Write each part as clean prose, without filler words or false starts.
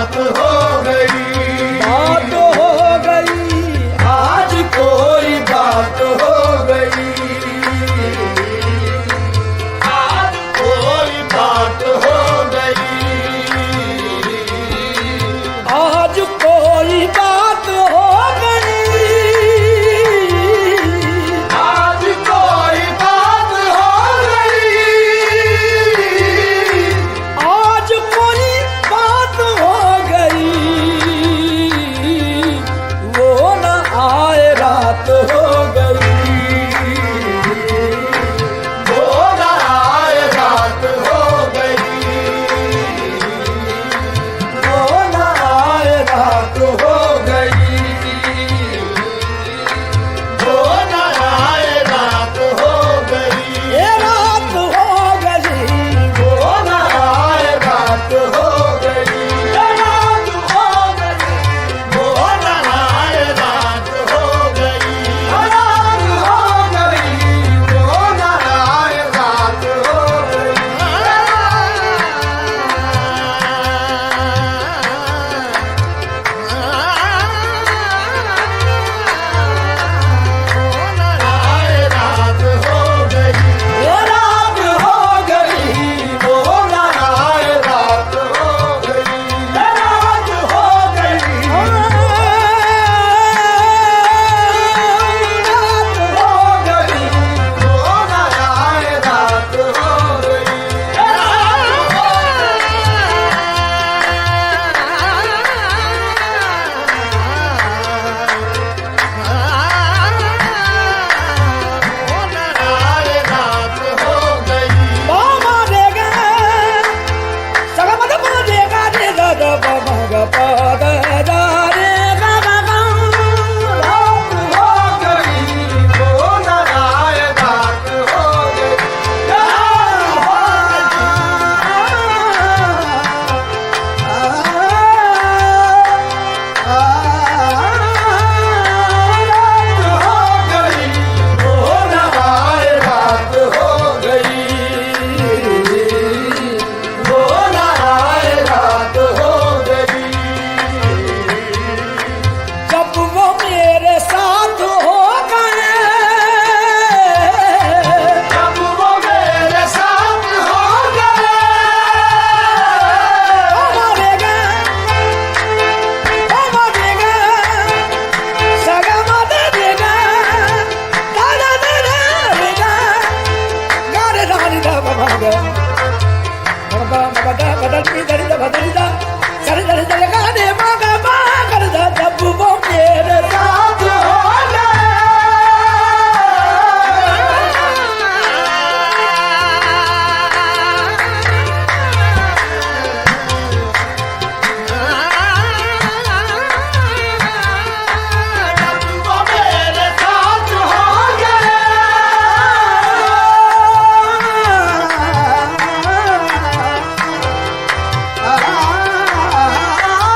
बात हो गई, बात हो गई, आज कोई बात हो गई, आज कोई बात हो गई, आज कोई बात हो गई, आज कोई बात हो गई, आज कोई बात हो गई, वो न आए रात हो गई, वो न आए रात हो गई, वो न आए रात हो गई, वो न आए रात हो गई, ये रात हो गई, वो न आए रात हो गई, रात हो गई, वो न आए रात हो गई, रात हो गई, वो न आए रात हो गई, ये रात हो गई, वो न आए रात हो गई, रात हो गई, रात हो गई, वो न आए रात हो गई, आए रात हो गई, बाबा देगा सगमद देगा रे ग बाबा ग पद दा रे ग ग रात हो गई, वो न आए रात हो गई, रात हो गई, वो न आए रात हो गई, वो न आए रात हो गई, जब वो मेरे साथ हो गए, जब वो मेरे साथ हो गए, बाबा देगा सगमद देगा दादा देगा गारे दानी दा बाबा ग बाबा दा बदली दरी दा बदली दा सरे दरी दा लगा दे मागा मा कर दा जब वो मेरे साथ हो वो मेरे साथ हो गए, गए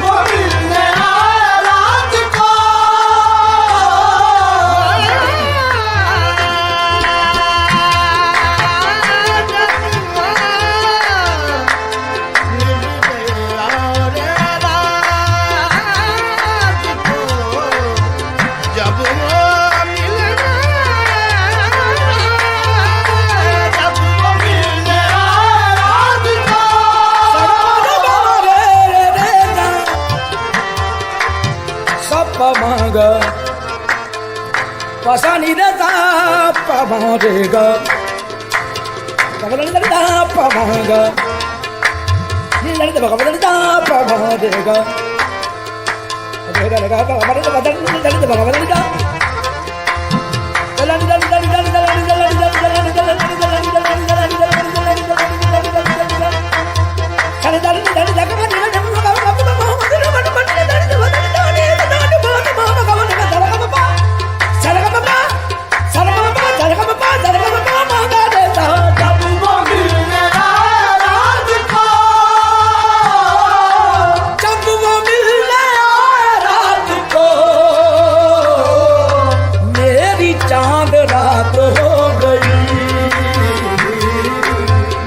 वो मिलने आया रात को Pasani da da pa ma re ga, pa ma da da pa ma ga, ni da da pa ma da pa ma re ga, re ga ga pa ma da da da da pa ma da, da da da da da da da चांद रात हो गई,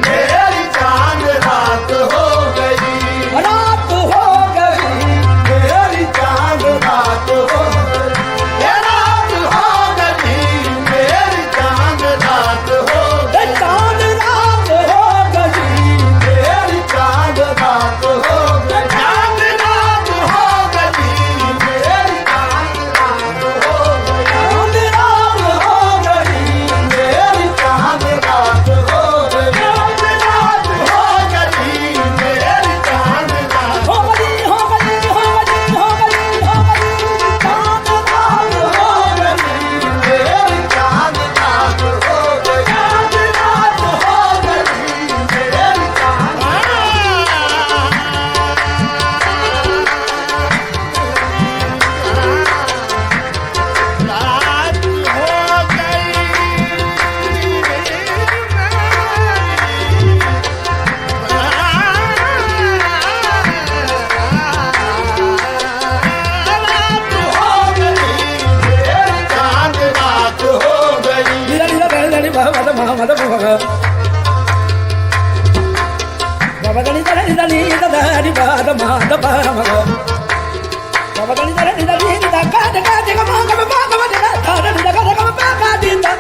मेरी चांद रात हो गई, रात हो गई, मेरी चांद रात हो गई, रात हो गई, मेरी चांद रात हो गई, चांद रात हो गई, मेरी चांद रात हो गई, चांद रात हो गई, मेरी चांद रात हो गई, चांद रात हो गई, मेरी चांद रात हो गई, चांद रात हो गई, मेरी चांद रात हो गई, हो गई, हो गई, हो गई, हो गई, चांद रात हो गई, मेरी चांद रात हो गई, चांद रात हो गई, मेरी चांद रात हो गई। नीला नीला नीला नीला मद मद मद मद बाबा गणी नीला नीला नीला नी मद मद मद बाबा गणी नीला नीला नीला का का का मा का मा का मा का धा धा का का मा का दी दा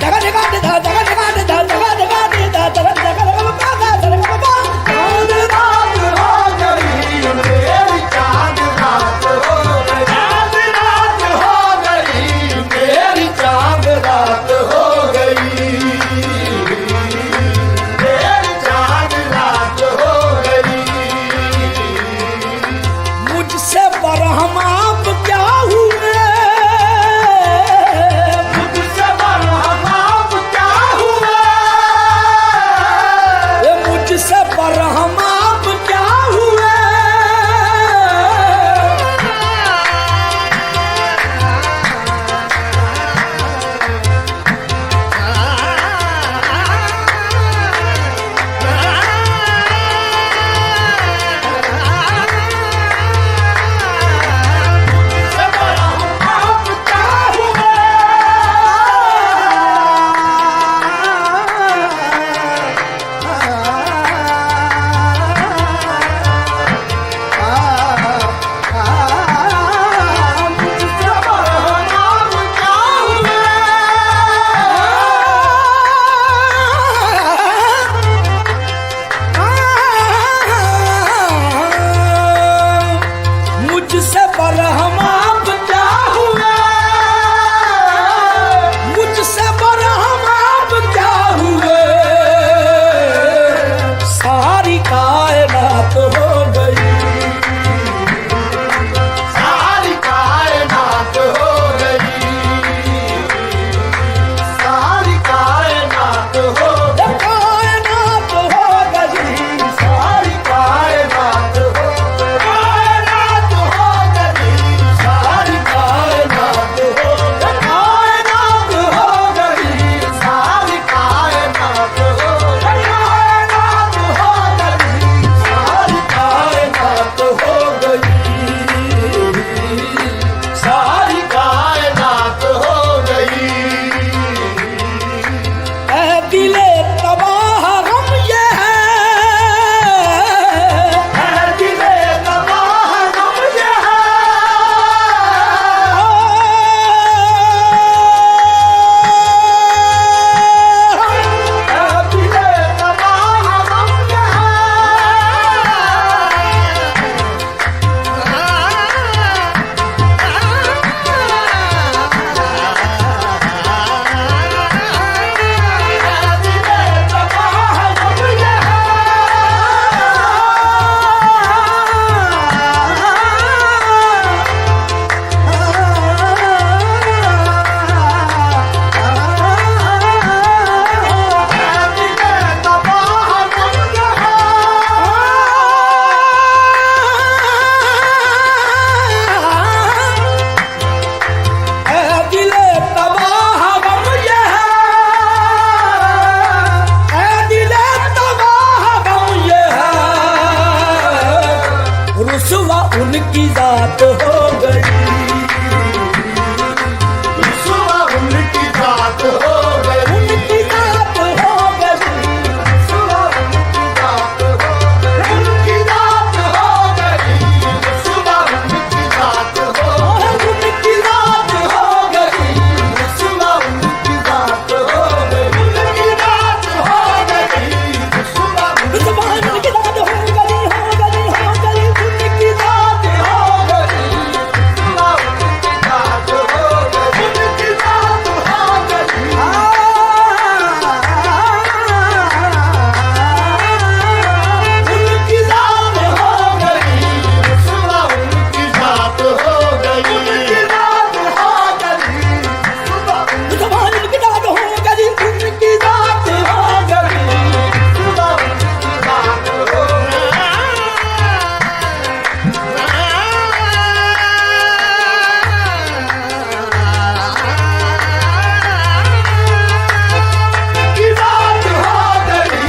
जगा जगा दा जगा जगा दा जगा जगा दा जगा जगा का मा का दा का मा चांद रात हो गई, मेरी चांद रात हो गई, चांद रात हो गई, मेरी चांद रात हो गई, मेरी चांद रात हो गई। मुझसे बरहम आप क्या हुए, मुझसे दिले तबाह गम ये है, दिले तबाह गम ये है, दिले तबाह गम ये उनकी जात हो गई, रुसवा उनकी जात हो गई, उनकी जात हो गई, रुसवा उनकी जात हो गई, उनकी जात हो गई, रुसवा उनकी जात हो गई, उनकी जात हो गई, रुसवा उनकी जात हो गई, उनकी जात हो गई, रुसवा रुसवा उनकी जात हो गई, हो गई, हो गई, उनकी जात हो गई, रुसवा उनकी जात हो गई, उनकी जात हो गई, उनकी जात हो गई, रुसवा उनकी जात हो गई, उनकी जात हो गई, रुसवा रुसवा उनकी जात हो गई, उनकी जात हो गई, रुसवा उनकी जात हो उनकी जात हो गई,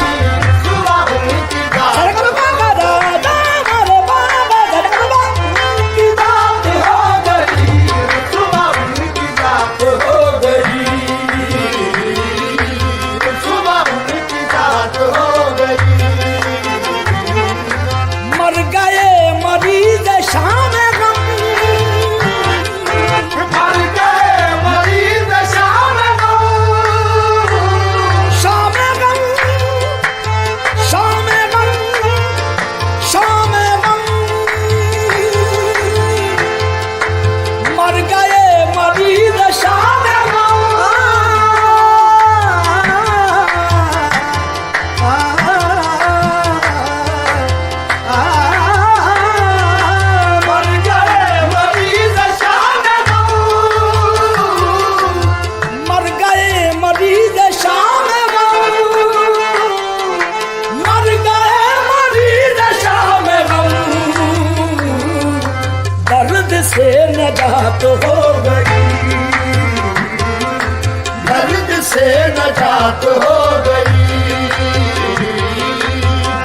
रुसवा उनकी जात सरगम बाबा दादा मारे बाबा दादा उनकी जात हो गई, रुसवा उनकी जात हो गई, रुसवा उनकी जात हो गई, मर गए मरीज शाम गम, मर गए मरीज शाम को, शाम गम, शाम गम, शाम गम, मर गए मरीज शाम गम, मर गए मरीज शाम को, मर गए मरीज शाम गम, मर गए मरीज शाम गम, दर्द से नजात हो गई, दर्द से नजात हो गई,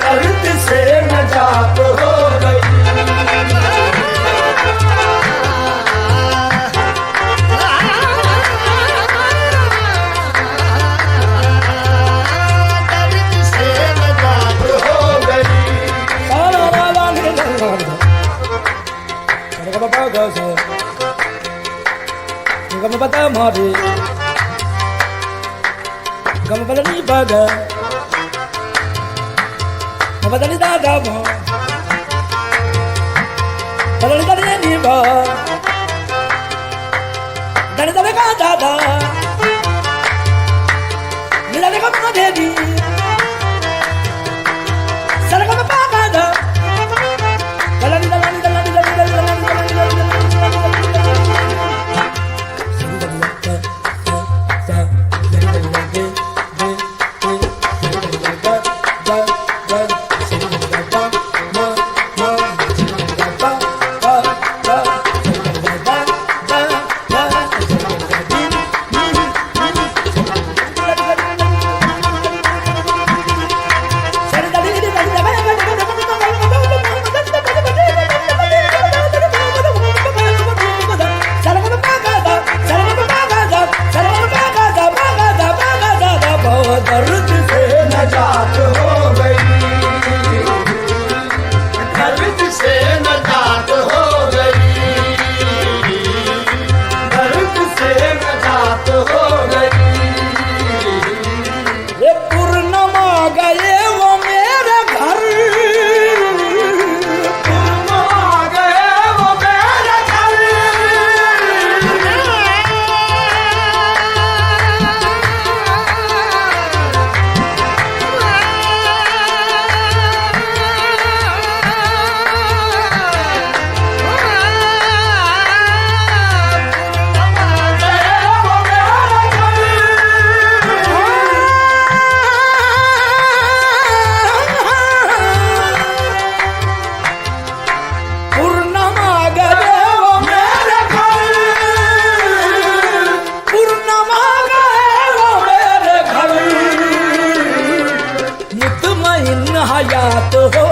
दर्द से नजात हो गई, दर्द से नजात हो गई, गम बता मारे गम बदनी बागा बदनी दादा बा बदनी दादा नी बा दादा दादा का दादा नीला का माधे दी सरगम बागा दा बदनी दादा नी दादा नी दादा नी दादा नी दादा नी दादा याद हो